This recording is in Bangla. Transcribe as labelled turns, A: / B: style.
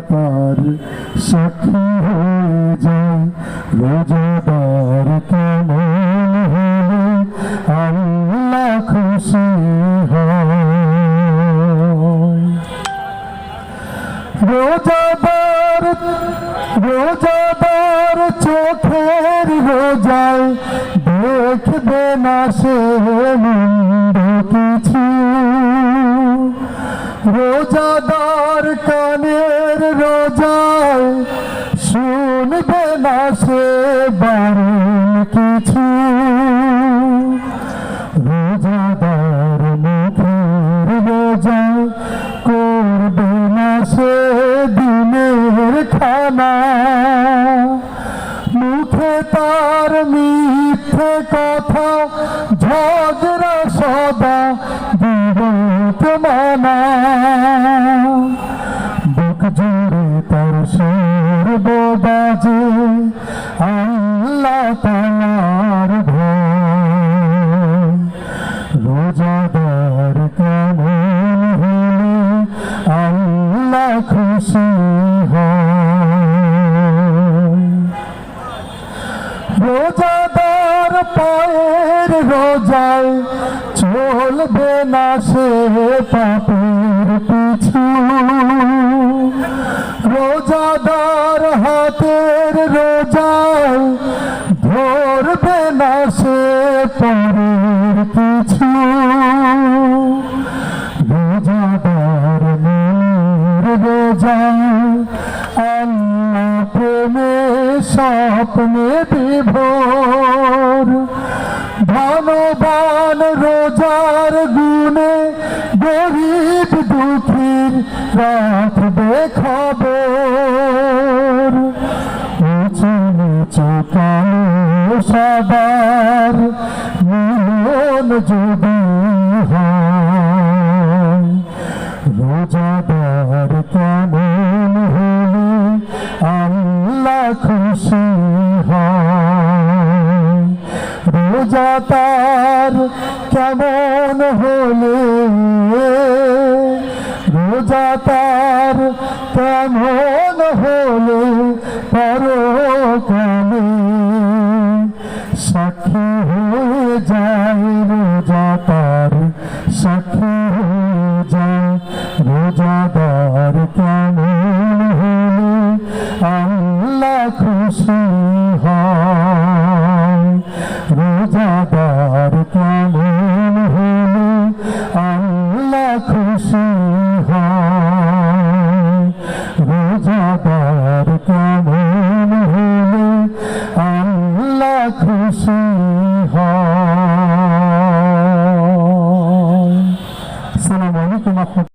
A: তার সাক্ষী হয়ে যায়। রোজাদার কেমন হলে আল্লাহ খুশি হয়। রোজাদার চোখের রোজায় দেখবে না সে মন্দ কিছু। রোজাদার কানের রোজায় শুনবে না সে বারণ কিছু। রোজাদার মুখের রোজায় করবে না সে দিনের খানা। মুখে তার মিথ্যে কথা ঝগড়া সদা বিরত মানা। বুক জুড়ে তার সুর বাজে আল্লাহ তাআলার ভয়। রোজাদার কেমন হলে আল্লাহ খুশি হয়। রোজাদার পায়ের রোজায় চলবে না সে পাপের পিছু। রোজাদার হাতের রোজায় ধরবে না সে পরের কিছু। রোজাদার মনের রোজায় আল্লাহ প্রেমে স্বপ্নে বিভোর। ধনবান রোজার গুণে গরিব দুঃখীর রাখবে খবর। উঁচু নিচু কালো সবার মিলন যদি হয়। রোজাদার কেমন হলে আল্লাহ খুশি হয়। রোজাদার কেমন হলে রোজাদার কেমন হলে পরকালে সাক্ষী হয়ে যায়। রোজাদার সাক্ষী হয়ে যায়। রোজাদার কেমন হলে আল্লাহ খুশি হয়। রোজাদার কেমন হলে আল্লাহ খুশি হয়। রোজাদার কেমন হলে আল্লাহ খুশি